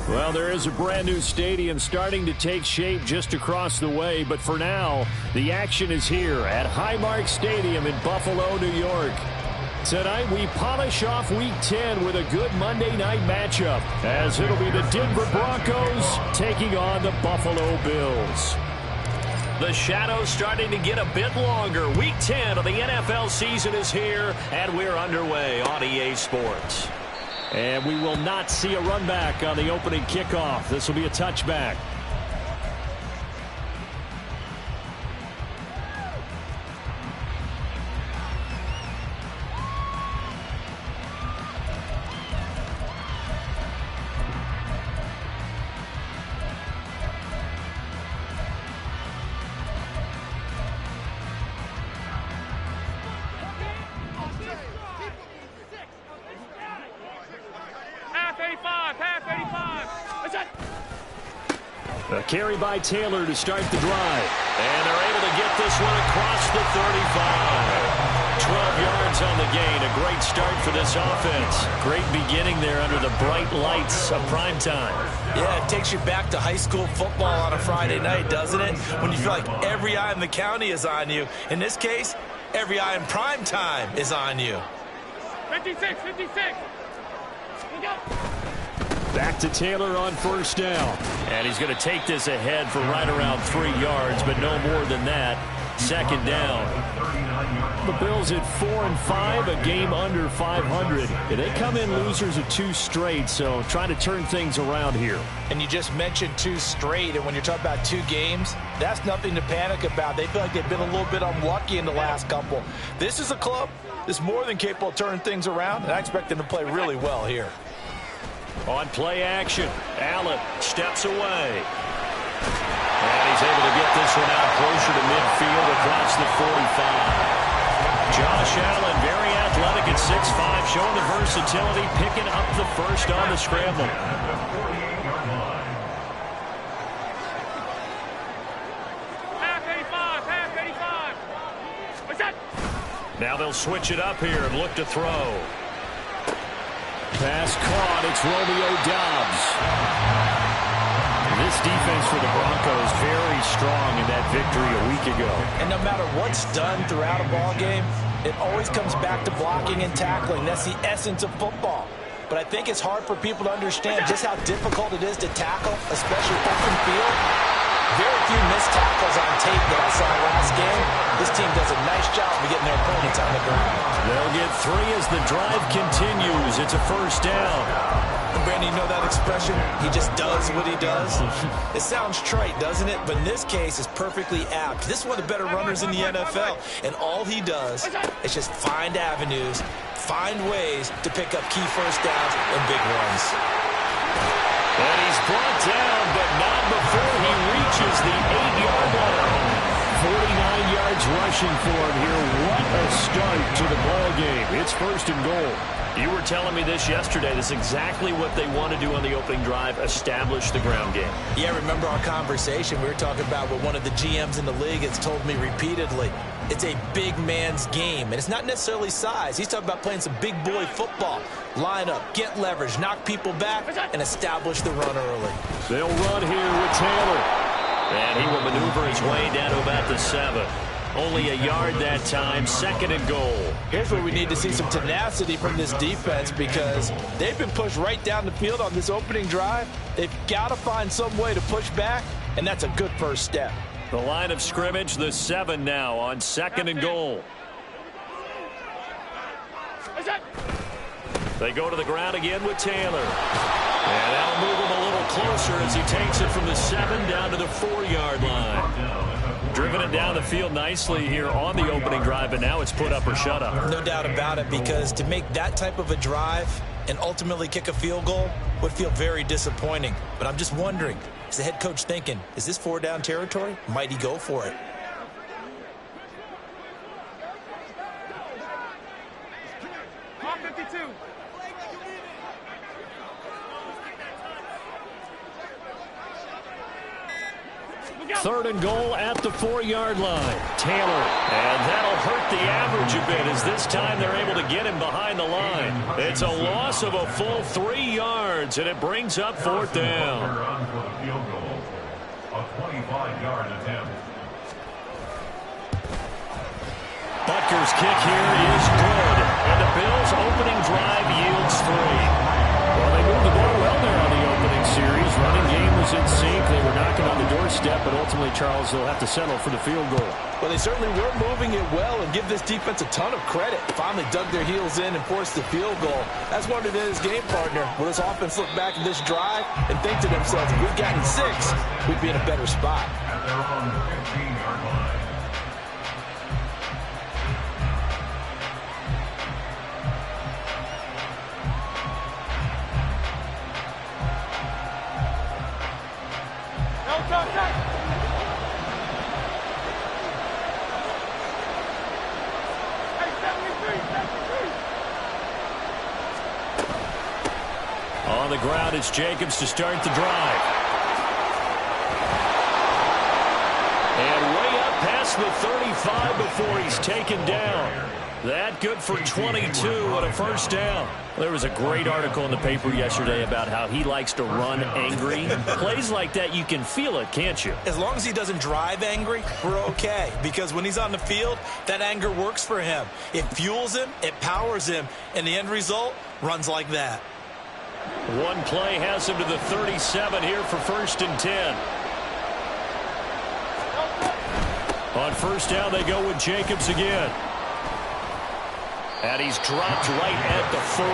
Well, there is a brand new stadium starting to take shape just across the way, but for now, the action is here at Highmark Stadium in Buffalo, New York. Tonight, we polish off Week 10 with a good Monday night matchup, as it'll be the Denver Broncos taking on the Buffalo Bills. The shadow's starting to get a bit longer. Week 10 of the NFL season is here, and we're underway on EA Sports. And we will not see a run back on the opening kickoff. This will be a touchback. A carry by Taylor to start the drive. And they're able to get this one across the 35. 12 yards on the gain. A great start for this offense. Great beginning there under the bright lights of prime time. Yeah, it takes you back to high school football on a Friday night, doesn't it? When you feel like every eye in the county is on you. In this case, every eye in prime time is on you. 56, 56. Back to Taylor on first down. And he's going to take this ahead for right around 3 yards, but no more than that. Second down. The Bills at 4-5, a game under 500. They come in losers of 2 straight, so trying to turn things around here. And you just mentioned 2 straight, and when you're talking about 2 games, that's nothing to panic about. They feel like they've been a little bit unlucky in the last couple. This is a club that's more than capable of turning things around, and I expect them to play really well here. On play action, Allen steps away. And he's able to get this one out closer to midfield across the 45. Josh Allen, very athletic at 6'5", showing the versatility, picking up the first on the scramble. Half 85. What's that? Now they'll switch it up here and look to throw. Pass caught. It's Romeo Doubs. This defense for the Broncos very strong in that victory a week ago. And no matter what's done throughout a ball game, it always comes back to blocking and tackling. That's the essence of football. But I think it's hard for people to understand just how difficult it is to tackle, especially open field. Very few missed tackles on tape that I saw last game. This team does a nice job of getting their opponents on the ground. They'll get 3 as the drive continues. It's a first down. Brandon, you know that expression? He just does what he does. It sounds trite, doesn't it? But in this case, it's perfectly apt. This is one of the better runners in the NFL, and all he does is just find avenues, find ways to pick up key first downs and big runs. And he's brought down, but not before he reaches the 8-yard line. 49 yards rushing for him here. What a start to the ball game. It's first and goal. You were telling me this yesterday. This is exactly what they want to do on the opening drive, establish the ground game. Yeah, remember our conversation. We were talking about what one of the GMs in the league has told me repeatedly. It's a big man's game, and it's not necessarily size. He's talking about playing some big boy football. Line up, get leverage, knock people back, and establish the run early. They'll run here with Taylor. And he will maneuver his way down to about the 7. Only a yard that time, second and goal. Here's where we need to see some tenacity from this defense because they've been pushed right down the field on this opening drive. They've got to find some way to push back, and that's a good first step. The line of scrimmage, the 7 now on second and goal. They go to the ground again with Taylor. And that'll move him a little closer as he takes it from the 7 down to the 4-yard line. Driven it down the field nicely here on the opening drive, and now it's put up or shut up. No doubt about it, because to make that type of a drive and ultimately kick a field goal would feel very disappointing. But I'm just wondering, is the head coach thinking, is this 4-down territory? Might he go for it? Third and goal at the 4-yard line. Taylor. And that'll hurt the average a bit as this time they're able to get him behind the line. It's a loss of a full 3 yards, and it brings up fourth down. A 25-yard attempt. Butker's kick here is good, and the Bills' opening drive yields 3. Well, they moved the ball well there on the opening series. Running game was in sync. They were knocking on the doorstep, but ultimately, Charles, they'll have to settle for the field goal. Well, they certainly were moving it well, and give this defense a ton of credit. Finally dug their heels in and forced the field goal. That's what it is, game partner. Will this offense look back at this drive and think to themselves, if we'd gotten 6, we'd be in a better spot. At their own 15-yard line. On the ground, it's Jacobs to start the drive. And way up past the 35 before he's taken down. That good for 22 and a first down. There was a great article in the paper yesterday about how he likes to run angry. Plays like that, you can feel it, can't you? As long as he doesn't drive angry, we're okay. Because when he's on the field, that anger works for him. It fuels him, it powers him, and the end result runs like that. One play has him to the 37 here for 1st and 10. On first down, they go with Jacobs again. And he's dropped right at the 40.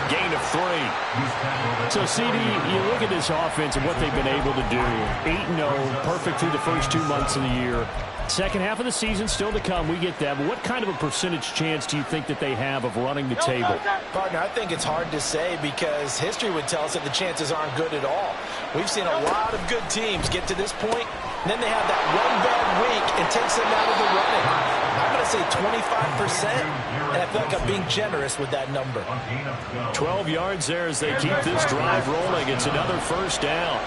Gain of 3. So, CD, you look at this offense and what they've been able to do. 8-0, perfect through the first 2 months of the year. Second half of the season still to come. We get that. But what kind of a percentage chance do you think that they have of running the table? Partner, I think it's hard to say because history would tell us that the chances aren't good at all. We've seen a lot of good teams get to this point, and then they have that one bad week and takes them out of the running. I'm going to say 25%, and I feel like I'm being generous with that number. 12 yards there as they keep this drive rolling. It's another first down.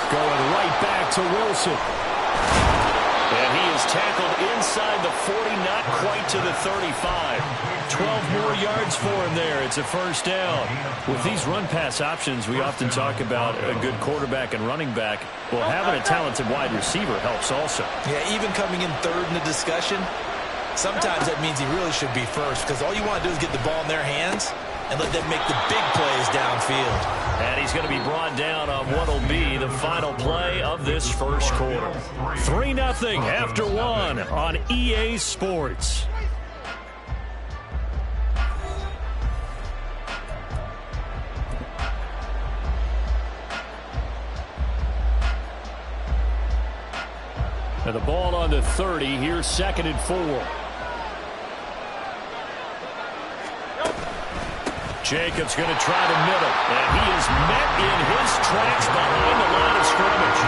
Going right back to Wilson. And he is tackled inside the 40, not quite to the 35. 12 more yards for him there. It's a first down. With these run-pass options, we often talk about a good quarterback and running back. Well, having a talented wide receiver helps also. Yeah, even coming in third in the discussion, sometimes that means he really should be first because all you want to do is get the ball in their hands and let them make the big plays downfield. And he's going to be brought down on what will be the final play of this first quarter. 3-0 after 1 on EA Sports. And the ball on the 30. Here's 2nd and 4. Jacobs going to try the middle, and he is met in his tracks behind the line of scrimmage.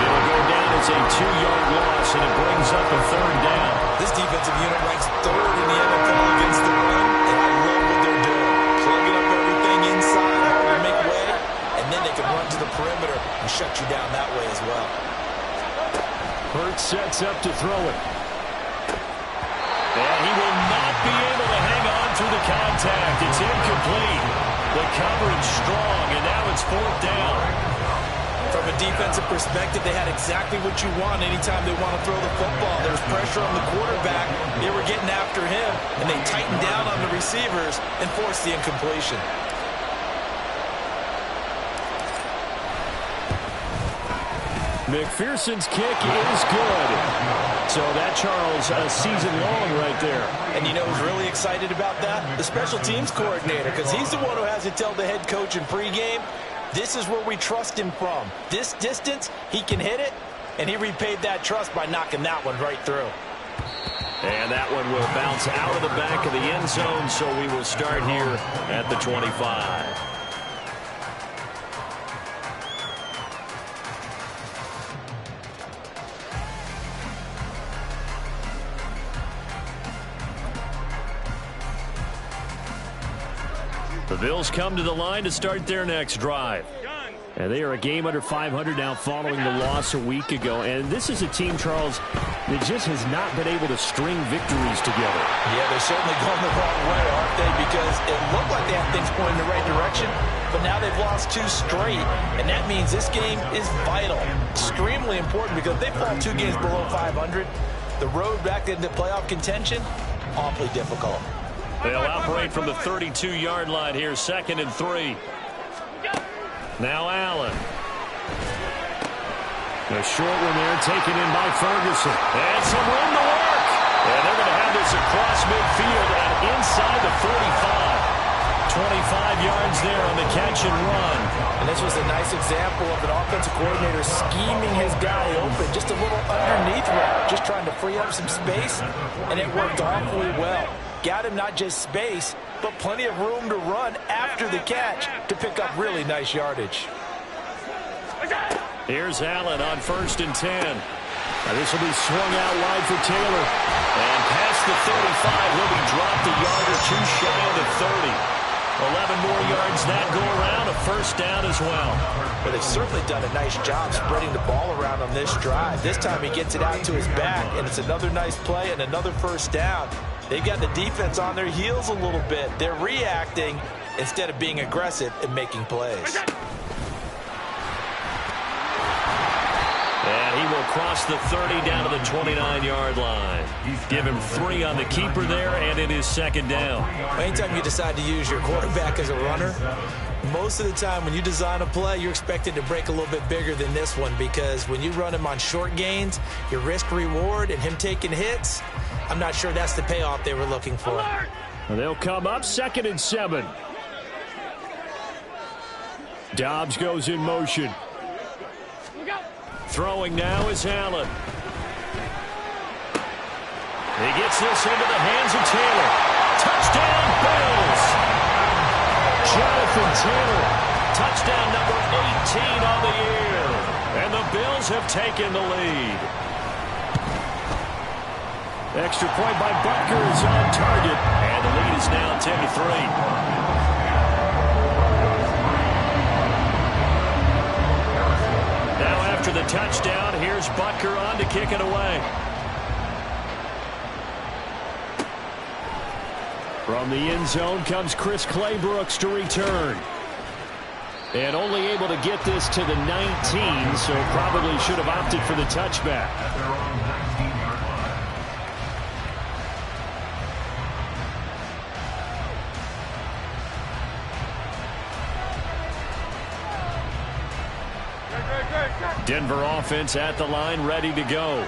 It'll go down as a 2-yard loss, and it brings up a 3rd down. This defensive unit ranks 3rd in the NFL against the run, and I love what they're doing. Plugging up everything inside, hard to make way, and then they can run to the perimeter and shut you down that way as well. Hurts sets up to throw it. And he will not be able to hang on through the contact. It's incomplete. The coverage strong, and now it's 4th down. From a defensive perspective, they had exactly what you want anytime they want to throw the football. There's pressure on the quarterback. They were getting after him, and they tightened down on the receivers and forced the incompletion. McPherson's kick is good. So that, Charles, a season long right there. And you know who's really excited about that? The special teams coordinator, because he's the one who has to tell the head coach in pregame, this is where we trust him from. This distance, he can hit it, and he repaid that trust by knocking that one right through. And that one will bounce out of the back of the end zone, so we will start here at the 25. The Bills come to the line to start their next drive. And they are a game under 500 now following the loss a week ago. And this is a team, Charles, that just has not been able to string victories together. Yeah, they're certainly going the wrong way, aren't they? Because it looked like they had things pointing in the right direction, but now they've lost 2 straight. And that means this game is vital, extremely important, because if they fall 2 games below 500, the road back into playoff contention, awfully difficult. They'll operate from the 32-yard line here, 2nd and 3. Now Allen. A short one there taken in by Ferguson. And some room to work. And they're going to have this across midfield and inside the 45. 25 yards there on the catch and run. And this was a nice example of an offensive coordinator scheming his guy open. Just a little underneath route. Just trying to free up some space. And it worked awfully well. Got him not just space, but plenty of room to run after the catch to pick up really nice yardage. Here's Allen on 1st and 10. Now this will be swung out wide for Taylor. And past the 35, he'll be dropped a yard or 2 shy of the 30. 11 more yards that go around, a 1st down as well. But they've certainly done a nice job spreading the ball around on this drive. This time he gets it out to his back, and it's another nice play and another 1st down. They've got the defense on their heels a little bit. They're reacting instead of being aggressive and making plays. And he will cross the 30 down to the 29-yard line. Give him 3 on the keeper there, and it is 2nd down. Anytime you decide to use your quarterback as a runner, most of the time when you design a play, you're expected to break a little bit bigger than this one, because when you run him on short gains, your risk-reward and him taking hits, I'm not sure that's the payoff they were looking for. Well, they'll come up 2nd and 7. Dobbs goes in motion. Throwing now is Allen. He gets this into the hands of Taylor. Touchdown, Bills! Jonathan Taylor, touchdown number 18 on the year. And the Bills have taken the lead. Extra point by Butker is on target. And the lead is now 10-3. After the touchdown, here's Butker on to kick it away. From the end zone comes Chris Claybrooks to return. And only able to get this to the 19, so probably should have opted for the touchback. Denver offense at the line, ready to go.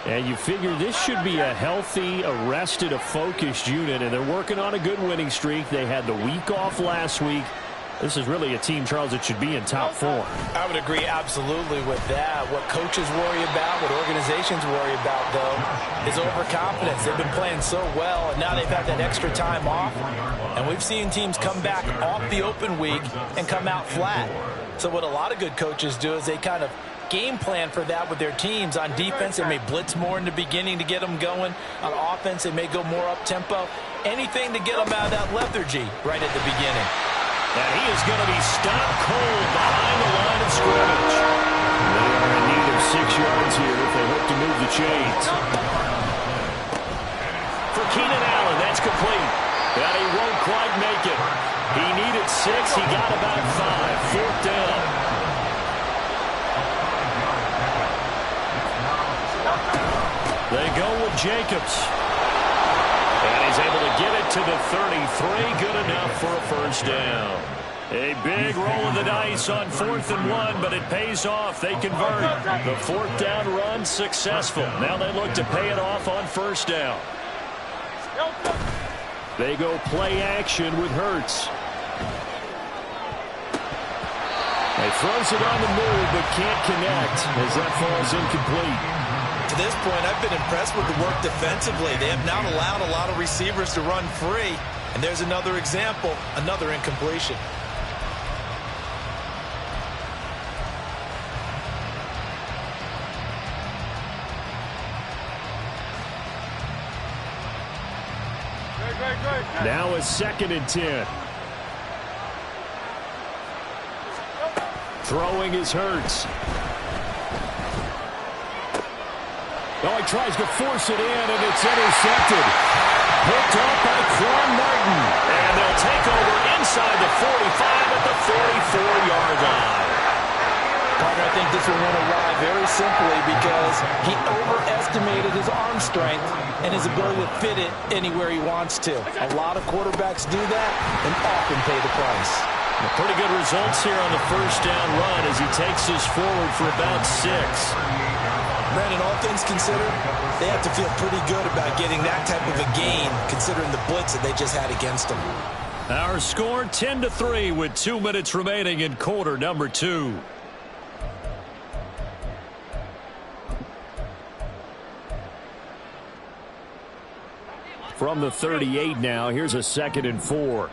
And you figure this should be a healthy, arrested, a focused unit, and they're working on a good winning streak. They had the week off last week. This is really a team, Charles, that should be in top 4. I would agree absolutely with that. What coaches worry about, what organizations worry about, though, is overconfidence. They've been playing so well, and now they've had that extra time off. And we've seen teams come back off the open week and come out flat. So what a lot of good coaches do is they kind of game plan for that with their teams. On defense, they may blitz more in the beginning to get them going. On offense, they may go more up-tempo. Anything to get them out of that lethargy right at the beginning. And he is going to be stopped cold behind the line of scrimmage. They are in need of 6 yards here if they hope to move the chains. For Keenan Allen, that's complete. But he won't quite make it. He needed 6. He got about 5. 4th down. They go with Jacobs. And he's able to get it to the 33. Good enough for a 1st down. A big roll of the dice on 4th and 1, but it pays off. They convert. The 4th down run successful. Now they look to pay it off on 1st down. They go play action with Hurts. He throws it on the move, but can't connect as that falls incomplete. To this point, I've been impressed with the work defensively. They have not allowed a lot of receivers to run free. And there's another example, another incompletion. Now a 2nd and 10. Throwing is Hurts. Oh, he tries to force it in, and it's intercepted. Picked up by Quan Martin. And they'll take over inside the 45 at the 44-yard line. Partner, I think this will win a ride very simply because he overestimated his arm strength and his ability to fit it anywhere he wants to. A lot of quarterbacks do that and often pay the price. Pretty good results here on the first down run as he takes us forward for about 6. Brandon, all things considered, they have to feel pretty good about getting that type of a gain considering the blitz that they just had against them. Our score 10-3 with 2 minutes remaining in quarter number 2. From the 38 now, here's a 2nd and 4.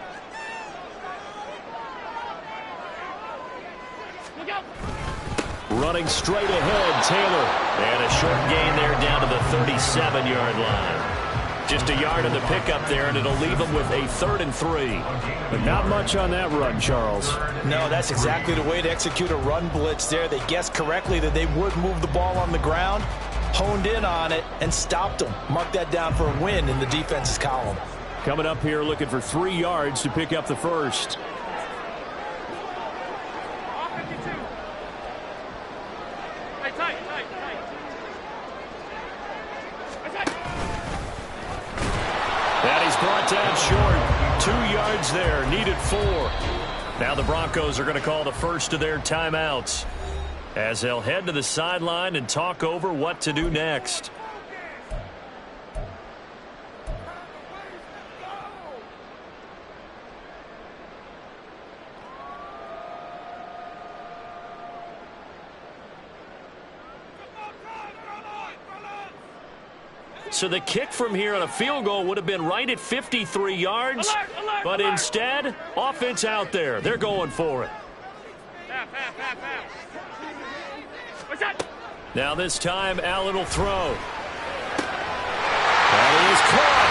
Running straight ahead, Taylor. And a short gain there down to the 37-yard line. Just a yard in the pickup there, and it'll leave them with a 3rd and 3. But not much on that run, Charles. No, that's exactly the way to execute a run blitz there. They guessed correctly that they would move the ball on the ground, honed in on it, and stopped them. Mark that down for a win in the defense's column. Coming up here looking for 3 yards to pick up the first. And he's brought down short. 2 yards there, needed 4. Now the Broncos are going to call the first of their timeouts as they'll head to the sideline and talk over what to do next. So the kick from here on a field goal would have been right at 53 yards. But instead, offense out there. They're going for it. Now this time, Allen will throw. And he is caught.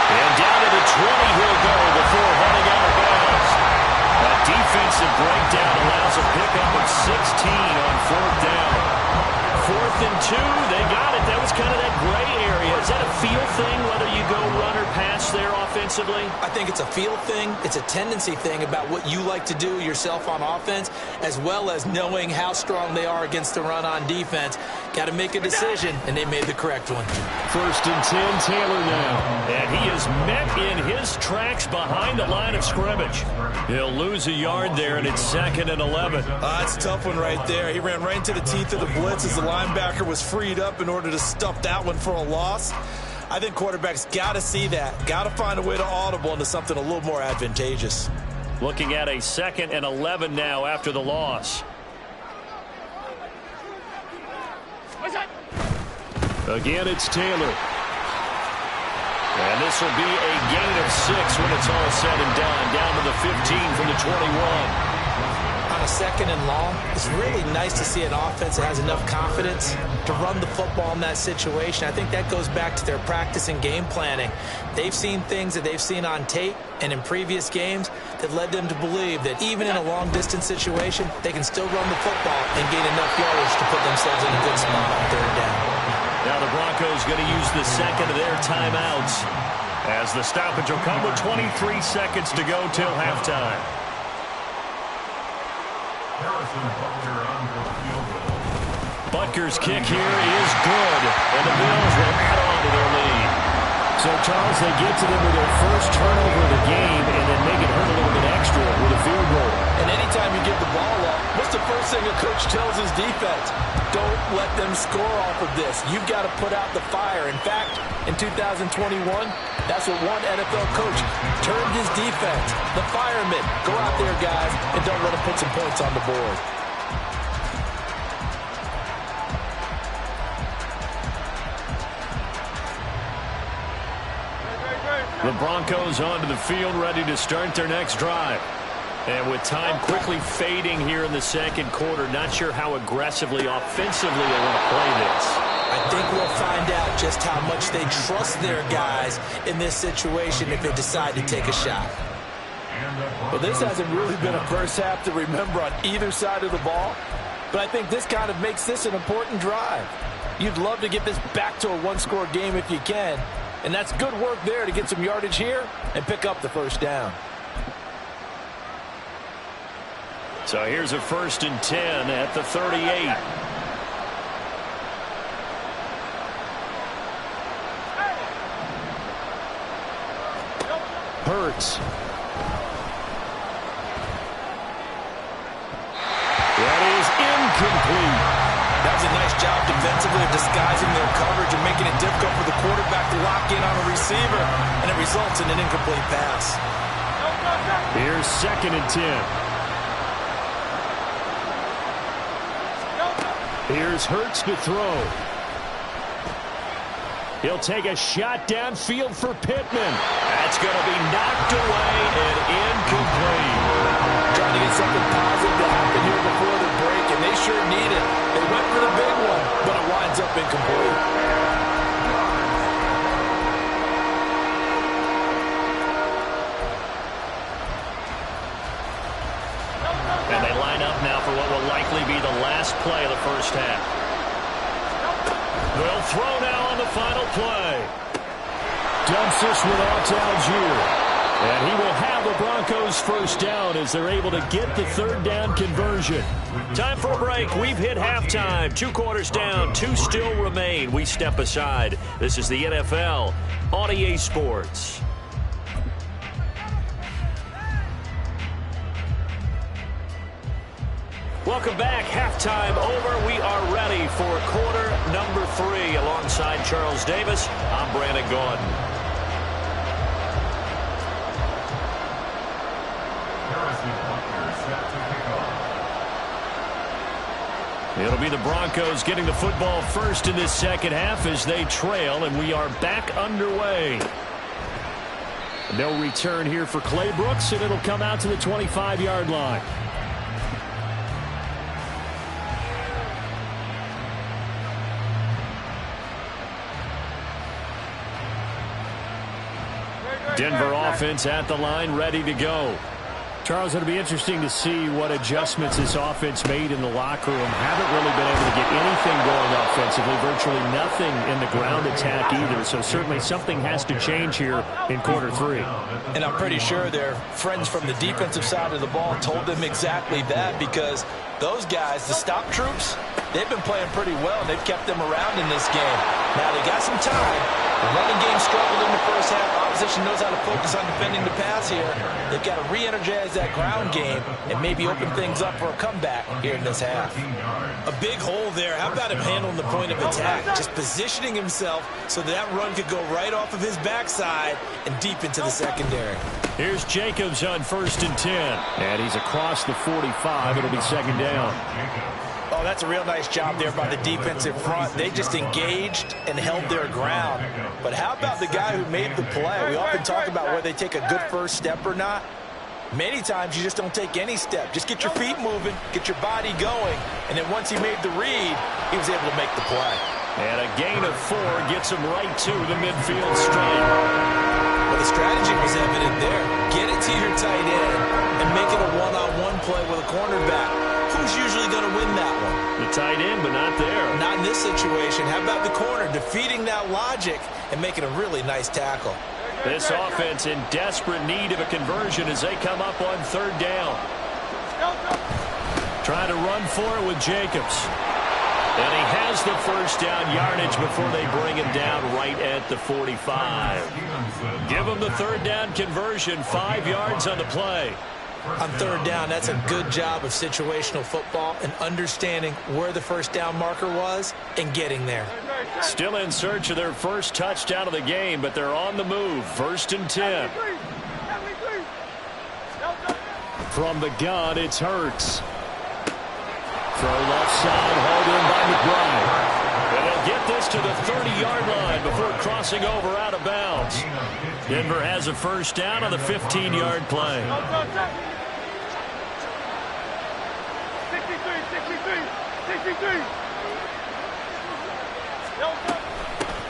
And down to the 20 he'll go before heading out of bounds. That defensive breakdown allows a pickup of 16 on 4th down. 4th and 2, they got it. That was kind of that gray area. Is that a feel thing, whether you go run or pass there offensively? I think it's a feel thing. It's a tendency thing about what you like to do yourself on offense, as well as knowing how strong they are against the run on defense. Got to make a decision, and they made the correct one. 1st and 10, Taylor now. And he is met in his tracks behind the line of scrimmage. He'll lose a yard there, and it's 2nd and 11. That's a tough one right there. He ran right into the teeth of the blitz as the linebacker was freed up in order to stuff that one for a loss. I think quarterbacks got to see that. Got to find a way to audible into something a little more advantageous. Looking at a 2nd and 11 now after the loss. Again, it's Taylor. And this will be a gain of 6 when it's all said and done. Down to the 15 from the 21. On a 2nd and long, it's really nice to see an offense that has enough confidence to run the football in that situation. I think that goes back to their practice and game planning. They've seen things that they've seen on tape and in previous games that led them to believe that even in a long-distance situation, they can still run the football and gain enough yardage to put themselves in a good spot on 3rd down. Now the Broncos going to use the 2nd of their timeouts as the stoppage will come with 23 seconds to go till halftime. Butker's kick here is good, and the Bills will add on to their lead. So, Charles, they get to them with their first turnover of the game and then make it hurt a little bit extra with a field goal. And anytime you give the ball up, what's the first thing a coach tells his defense? Don't let them score off of this. You've got to put out the fire. In fact, in 2021, that's what one NFL coach termed his defense. The firemen. Go out there, guys, and don't let them put some points on the board. The Broncos onto the field, ready to start their next drive. And with time quickly fading here in the 2nd quarter, not sure how aggressively, offensively they want to play this. I think we'll find out just how much they trust their guys in this situation if they decide to take a shot. Well, this hasn't really been a first half to remember on either side of the ball, but I think this kind of makes this an important drive. You'd love to get this back to a one-score game if you can, and that's good work there to get some yardage here and pick up the first down. So here's a 1st and 10 at the 38. Hurts. That is incomplete. That was a nice job defensively of disguising their coverage and making it difficult for the quarterback to lock in on a receiver, and it results in an incomplete pass. Here's 2nd and 10. Here's Hurts to throw. He'll take a shot downfield for Pittman. That's going to be knocked away and incomplete. Trying to get something positive to happen here before the break, and they sure need it. They went for the big one, but it winds up incomplete. And they line up now for what will likely be the last play of the first half. They'll throw now on the final play. Dumps this one off to Algier. And he will have the Broncos first down as they're able to get the 3rd down conversion. Time for a break. We've hit halftime. 2 quarters down. 2 still remain. We step aside. This is the NFL on EA Sports. Welcome back. Halftime over. We are ready for quarter number 3. Alongside Charles Davis, I'm Brandon Gordon. It'll be the Broncos getting the football first in this second half as they trail, and we are back underway. No return here for Clay Brooks, and it'll come out to the 25-yard line. Denver offense at the line, ready to go. Charles, it'll be interesting to see what adjustments this offense made in the locker room. Haven't really been able to get anything going offensively, virtually nothing in the ground attack either. So certainly something has to change here in quarter 3. And I'm pretty sure their friends from the defensive side of the ball told them exactly that, because those guys, the stop troops, they've been playing pretty well, and they've kept them around in this game. Now they got some time. The running game struggled in the first half. Opposition knows how to focus on defending the pass here. They've got to re-energize that ground game and maybe open things up for a comeback here in this half. A big hole there. How about him handling the point of attack? Just positioning himself so that run could go right off of his backside and deep into the secondary. Here's Jacobs on 1st and 10. And he's across the 45. It'll be 2nd down. Oh, that's a real nice job there by the defensive front. They just engaged and held their ground. But how about the guy who made the play? We often talk about whether they take a good first step or not. Many times you just don't take any step. Just get your feet moving, get your body going, and then once he made the read, he was able to make the play. And a gain of 4 gets him right to the midfield stripe. Well, the strategy was evident there. Get it to your tight end and make it a one-on-one play with a cornerback. Who's usually going to win that one? The tight end, but not there. Not in this situation. How about the corner defeating that logic and making a really nice tackle? This offense in desperate need of a conversion as they come up on 3rd down. Trying to run for it with Jacobs. And he has the first down yardage before they bring him down right at the 45. Give him the 3rd down conversion, 5 yards on the play. On 3rd down, that's a good job of situational football and understanding where the first down marker was and getting there. Still in search of their first touchdown of the game, but they're on the move. 1st and 10. From the gun, it's Hurts. Throw left side, hauled in by McBride. And they'll get this to the 30-yard line before crossing over out of bounds. Denver has a first down on the 15-yard play. 63.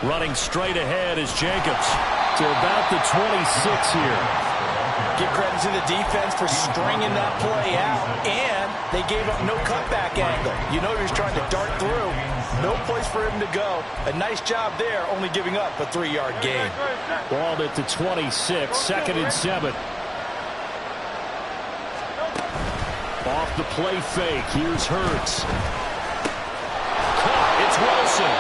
Running straight ahead is Jacobs to about the 26 here. Give credit to the defense for stringing that play out, and they gave up no cutback angle. You know he's trying to dart through. No place for him to go. A nice job there, only giving up a 3-yard gain. Ball at the 26, 2nd and 7. Off the play fake, here's Hurts. Caught, it's Wilson.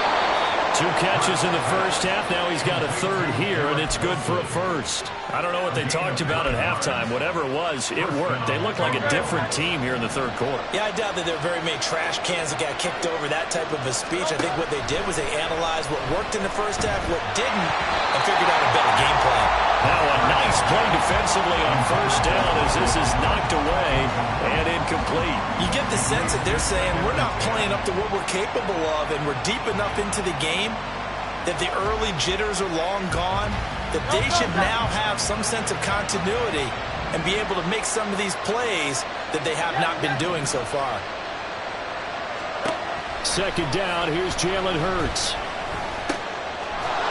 2 catches in the first half. Now he's got a 3rd here, and it's good for a 1st. I don't know what they talked about at halftime. Whatever it was, it worked. They look like a different team here in the 3rd quarter. Yeah, I doubt that there are very many trash cans that got kicked over, that type of a speech. I think what they did was they analyzed what worked in the first half, what didn't, and figured out a better game plan. Now a nice play defensively on 1st down as this is knocked away and incomplete. You get the sense that they're saying we're not playing up to what we're capable of, and we're deep enough into the game that the early jitters are long gone, that they should now have some sense of continuity and be able to make some of these plays that they have not been doing so far. 2nd down, here's Jalen Hurts.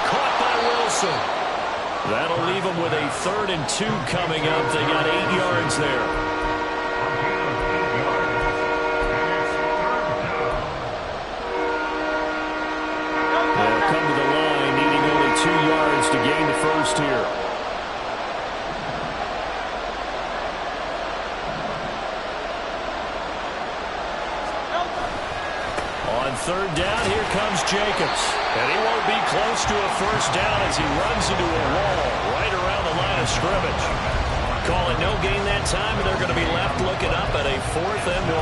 Caught by Wilson. That'll leave them with a 3rd and 2 coming up. They got 8 yards there. They'll come to the line, needing only 2 yards to gain the 1st here. On 3rd down, here comes Jacobs. And he won't be close to a 1st down as he runs into a wall right around the line of scrimmage. Call it no gain that time, and they're going to be left looking up at a 4th and 1.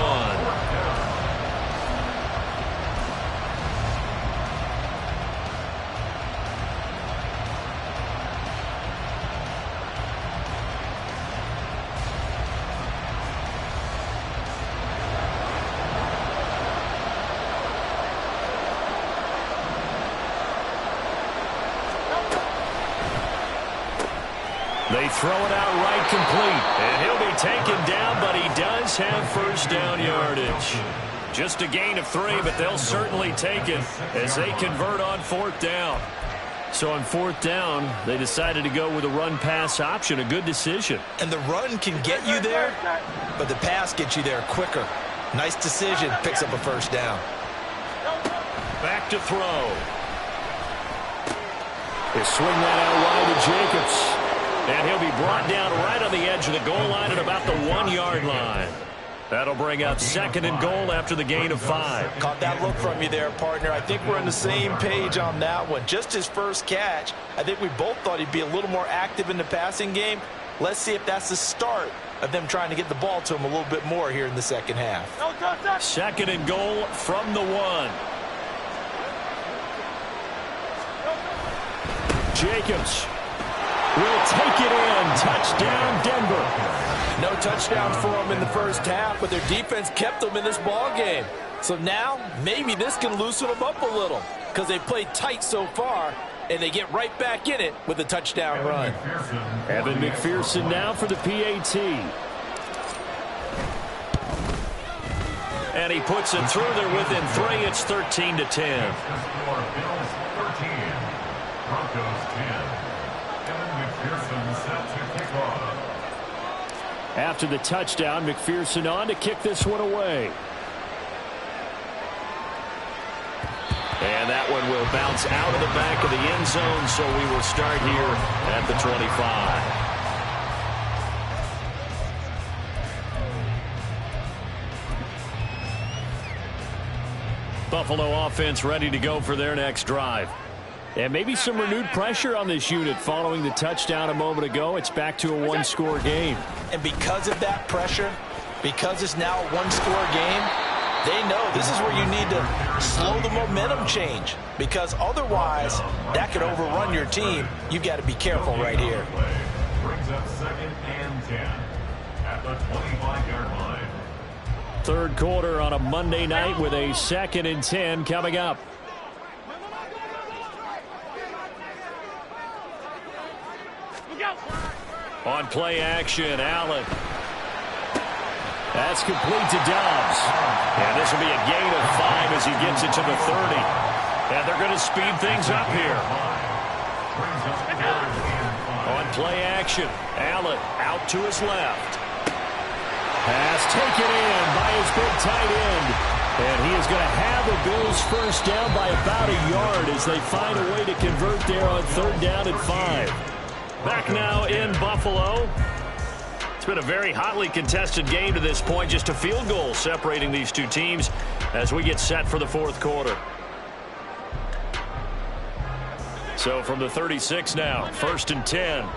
They throw it out right complete, and he'll be taken down, but he does have 1st down yardage. Just a gain of 3, but they'll certainly take it as they convert on 4th down. So on 4th down, they decided to go with a run-pass option, a good decision. And the run can get you there, but the pass gets you there quicker. Nice decision, picks up a 1st down. Back to throw. They swing that out wide to Jacobs. And he'll be brought down right on the edge of the goal line at about the 1-yard line. That'll bring up 2nd and goal after the gain of 5. Caught that look from you there, partner. I think we're on the same page on that one. Just his first catch, I think we both thought he'd be a little more active in the passing game. Let's see if that's the start of them trying to get the ball to him a little bit more here in the second half. 2nd and goal from the 1. Jacobs will take it in. Touchdown, Denver. No touchdowns for them in the first half, but their defense kept them in this ball game. So now maybe this can loosen them up a little because they played tight so far, and they get right back in it with a touchdown run. Evan McPherson now for the PAT. And he puts it through there within 3. It's 13-10. Bills 13, Broncos 10. McPherson set to kick off. After the touchdown, McPherson on to kick this one away. And that one will bounce out of the back of the end zone, so we will start here at the 25. Buffalo offense ready to go for their next drive. And maybe some renewed pressure on this unit following the touchdown a moment ago. It's back to a one-score game. And because of that pressure, because it's now a one-score game, they know this is where you need to slow the momentum change. Because otherwise, that could overrun your team. You've got to be careful right here. Brings up 2nd and 10 at the 25-yard line. Third quarter on a Monday night with a 2nd and 10 coming up. On play action, Allen. That's complete to Dobbs. And this will be a gain of 5 as he gets it to the 30. And they're going to speed things up here. On Play action. Allen out to his left. Pass taken in by his big tight end. And he is going to have the Bills first down by about a yard as they find a way to convert there on 3rd down and 5. Back now in Buffalo. It's been a very hotly contested game to this point. Just a field goal separating these two teams as we get set for the 4th quarter. So from the 36 now, 1st and 10.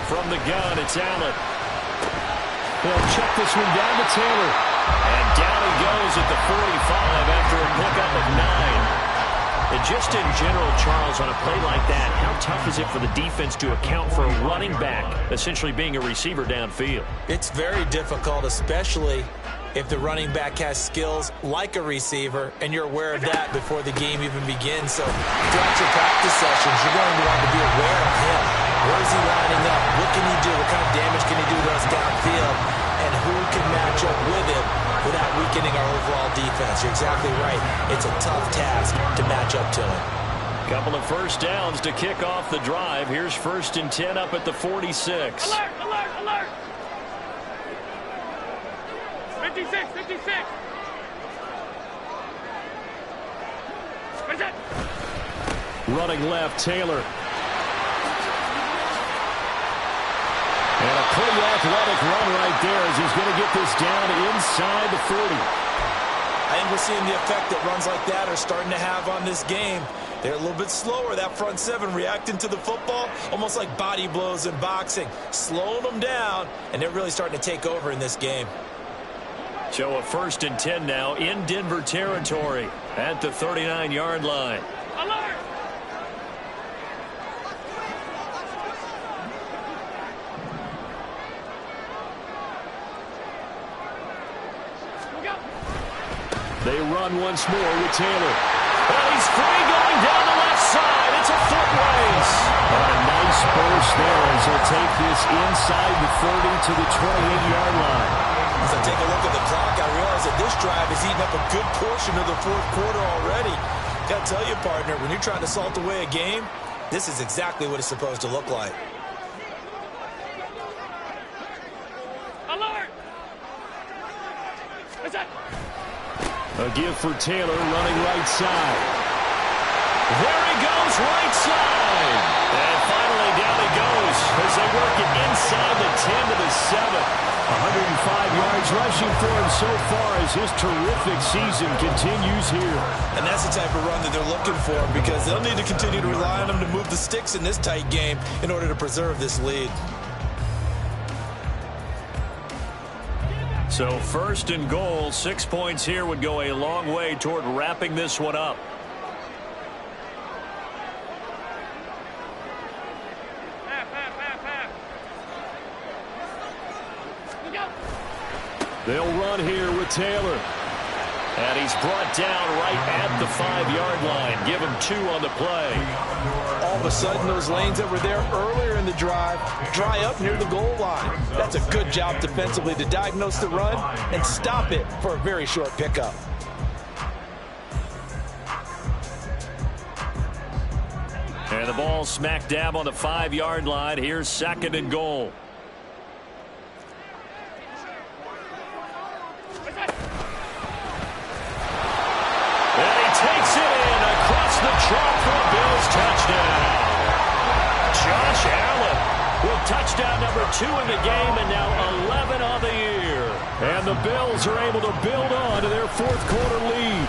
From the gun, it's Allen. They'll check this one down to Taylor. And down he goes at the 45 after a pickup of 9. And just in general, Charles, on a play like that, how tough is it for the defense to account for a running back essentially being a receiver downfield? It's very difficult, especially if the running back has skills like a receiver, and you're aware of that before the game even begins. So throughout your practice sessions, you're going to want to be aware of him. Where is he lining up? What can he do? What kind of damage can he do to us downfield? And who can match up with him without weakening our overall defense? You're exactly right. It's a tough task to match up to him. Couple of first downs to kick off the drive. Here's 1st and 10 up at the 46. Alert, alert, alert! 56, 56! Where's that? Running left, Taylor. And a pretty athletic run right there as he's going to get this down inside the 40. I think we're seeing the effect that runs like that are starting to have on this game. They're a little bit slower, that front seven, reacting to the football, almost like body blows in boxing, slowing them down, and they're really starting to take over in this game. So a 1st and 10 now in Denver territory at the 39-yard line. Alert! They run once more with Taylor. Well, he's free going down the left side. It's a foot race. And a nice burst there as he'll take this inside the 30 to the 28-yard line. As I take a look at the clock, I realize that this drive has eaten up a good portion of the 4th quarter already. Got to tell you, partner, when you're trying to salt away a game, this is exactly what it's supposed to look like. Alert! What's that? A give for Taylor running right side. There he goes, right side. And finally down he goes as they work it inside the 10 to the 7. 105 yards rushing for him so far as his terrific season continues here. And that's the type of run that they're looking for because they'll need to continue to rely on him to move the sticks in this tight game in order to preserve this lead. So 1st and goal, 6 points here would go a long way toward wrapping this one up. They'll run here with Taylor. And he's brought down right at the 5-yard line. Give him 2 on the play. All of a sudden, those lanes that were there earlier in the drive dry up near the goal line. That's a good job defensively to diagnose the run and stop it for a very short pickup. And the ball smack dab on the 5-yard line. Here's 2nd and goal. And he takes it in across the chalk for a Bills touchdown. Josh Allen with touchdown number 2 in the game and now 11 on the year. And the Bills are able to build on to their 4th quarter lead.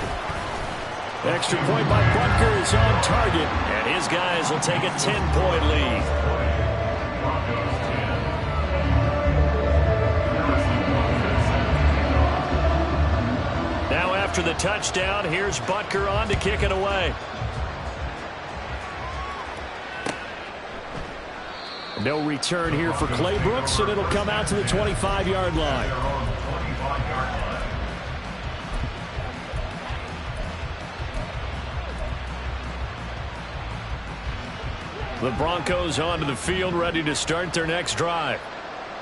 Extra point by Butker is on target, and his guys will take a 10-point lead. Now after the touchdown, here's Butker on to kick it away. No return here for Clay Brooks, and it'll come out to the 25-yard line. The Broncos onto the field, ready to start their next drive.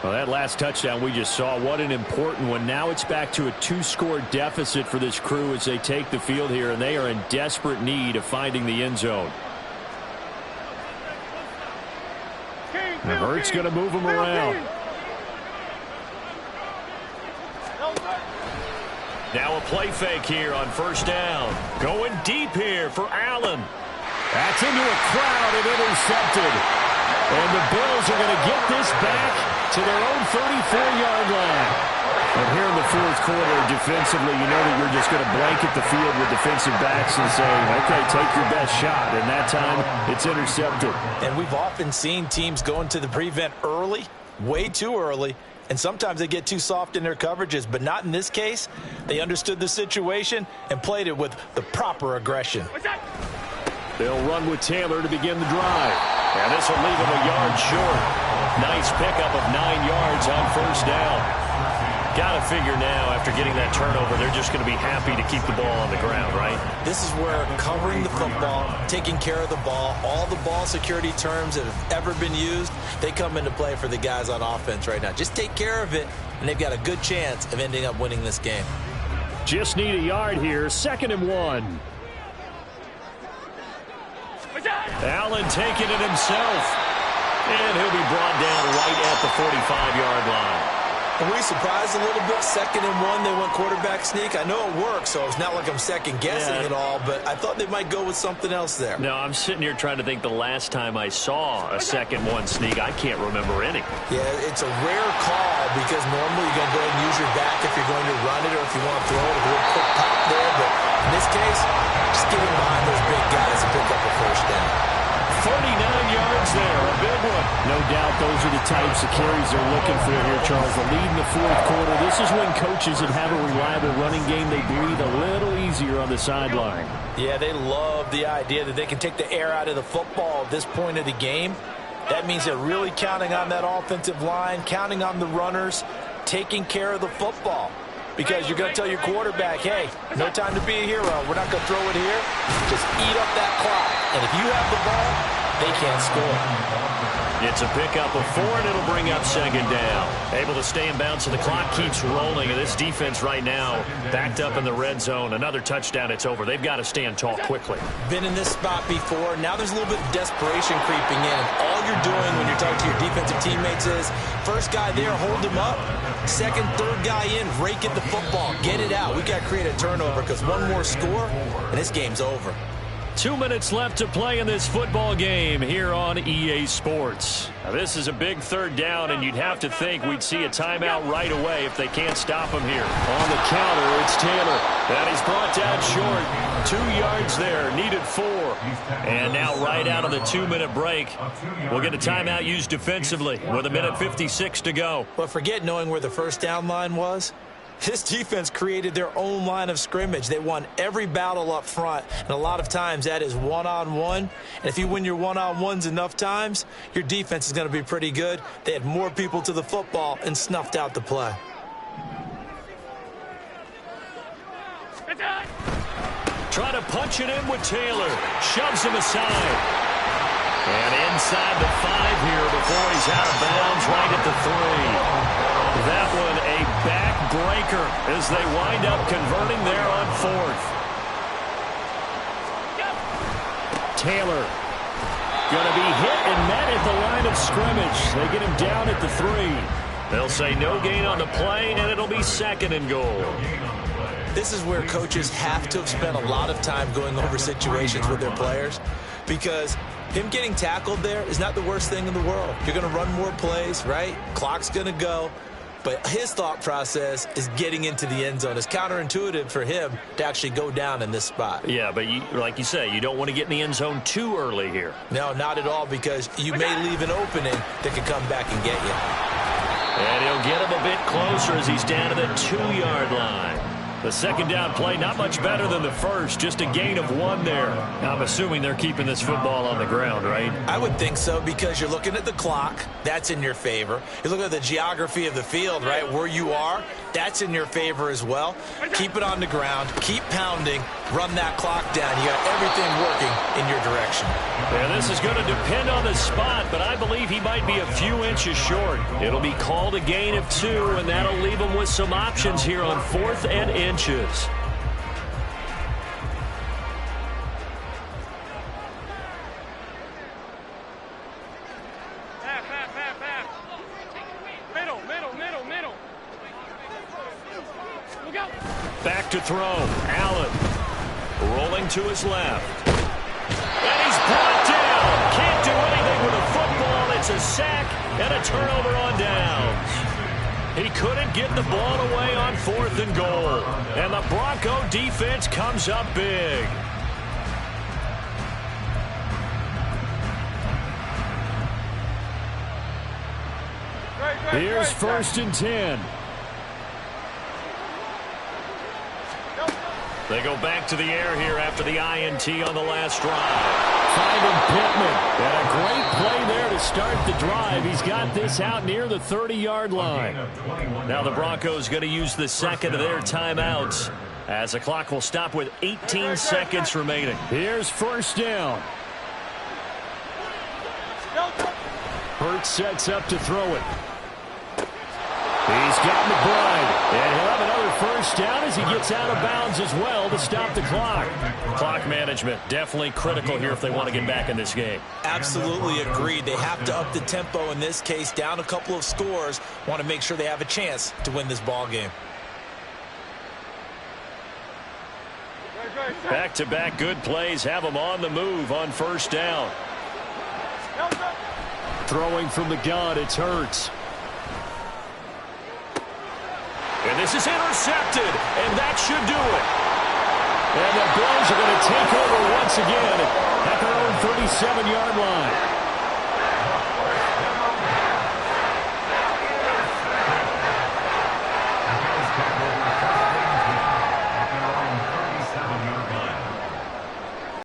Well, that last touchdown we just saw, what an important one. Now it's back to a 2-score deficit for this crew as they take the field here, and they are in desperate need of finding the end zone. And Hurts going to move them around. Now a play fake here on first down. Going deep here for Allen. That's into a crowd and intercepted. And the Bills are going to get this back to their own 34-yard line. And here in the fourth quarter, defensively, you know that you're just going to blanket the field with defensive backs and say, okay, take your best shot. And that time, it's intercepted. And we've often seen teams go into the prevent early, way too early, and sometimes they get too soft in their coverages, but not in this case. They understood the situation and played it with the proper aggression. They'll run with Taylor to begin the drive. And this will leave him a yard short. Nice pickup of 9 yards on first down. Got to figure now, after getting that turnover, they're just going to be happy to keep the ball on the ground, right? This is where covering the football, taking care of the ball, all the ball security terms that have ever been used, they come into play for the guys on offense right now. Just take care of it, and they've got a good chance of ending up winning this game. Just need a yard here, 2nd and 1. Allen taking it himself. And he'll be brought down right at the 45-yard line. And we surprised a little bit. 2nd and 1, they went quarterback sneak. I know it works, so it's not like I'm second-guessing at all, but I thought they might go with something else there. No, I'm sitting here trying to think the last time I saw a 2nd 1 sneak. I can't remember any. Yeah, it's a rare call because normally you're going to go ahead and use your back if you're going to run it or if you want to throw it, a little quick pop there. But in this case, just get in behind those big guys and pick up a first down. 39 yards there, a big one. No doubt those are the types of carries they're looking for here, Charles. The lead in the fourth quarter. This is when coaches that have a reliable running game, they breathe a little easier on the sideline. Yeah, they love the idea that they can take the air out of the football at this point of the game. That means they're really counting on that offensive line, counting on the runners, taking care of the football. Because you're going to tell your quarterback, hey, no time to be a hero. We're not going to throw it here. Just eat up that clock. And if you have the ball, they can't score. It's a pickup of 4, and it'll bring up 2nd down. Able to stay in bounds, so the clock keeps rolling. And this defense right now backed up in the red zone. Another touchdown, it's over. They've got to stand tall quickly. Been in this spot before. Now there's a little bit of desperation creeping in. And all you're doing when you're talking to your defensive teammates is, first guy there, hold him up. 2nd, 3rd guy in, rake at the football. Get it out. We got to create a turnover because one more score, and this game's over. 2 minutes left to play in this football game here on EA Sports. Now, this is a big 3rd down, and you'd have to think we'd see a timeout right away if they can't stop him here. On the counter, it's Taylor. That is brought down short. 2 yards there, needed 4. And now right out of the 2-minute break, we'll get a timeout used defensively with 1:56 to go. But forget knowing where the first down line was. This defense created their own line of scrimmage. They won every battle up front, and a lot of times that is one-on-one. And if you win your one-on-ones enough times, your defense is going to be pretty good. They had more people to the football and snuffed out the play. Try to punch it in with Taylor. Shoves him aside. And inside the 5 here before he's out of bounds right at the 3. That one a backbreaker as they wind up converting there on 4th. Taylor going to be hit and met at the line of scrimmage. They get him down at the 3. They'll say no gain on the play, and it'll be 2nd and goal. This is where coaches have to have spent a lot of time going over situations with their players, because him getting tackled there is not the worst thing in the world. You're going to run more plays, right? Clock's going to go. But his thought process is getting into the end zone. It's counterintuitive for him to actually go down in this spot. Yeah, but like you say, you don't want to get in the end zone too early here. No, not at all, because you may leave an opening that could come back and get you. And he'll get him a bit closer as he's down to the 2-yard line. The 2nd down play, not much better than the first, just a gain of 1 there. I'm assuming they're keeping this football on the ground, right? I would think so, because you're looking at the clock. That's in your favor. You look at the geography of the field, right, where you are. That's in your favor as well. Keep it on the ground. Keep pounding. Run that clock down. You got everything working in your direction. Yeah, this is going to depend on the spot, but I believe he might be a few inches short. It'll be called a gain of 2, and that'll leave him with some options here on 4th and inches. Back to throw. Allen rolling to his left. And he's brought down. Can't do anything with a football. It's a sack and a turnover on downs. He couldn't get the ball away on 4th and goal. And the Bronco defense comes up big. Here's 1st and 10. They go back to the air here after the INT on the last drive. Finding Pittman. And a great play there to start the drive. He's got this out near the 30-yard line. Now the Broncos going to use the second of their timeouts as the clock will stop with 18 seconds remaining. Here's 1st down. Hurts sets up to throw it. He's got McBride, and he'll have another 1st down as he gets out of bounds as well to stop the clock. Clock management definitely critical here if they want to get back in this game. Absolutely agreed. They have to up the tempo in this case, down a couple of scores. Want to make sure they have a chance to win this ball game. Back-to-back good plays have them on the move on 1st down. Throwing from the gun, it's Hurts. And this is intercepted, and that should do it. And the Bills are going to take over once again at their own 37-yard line.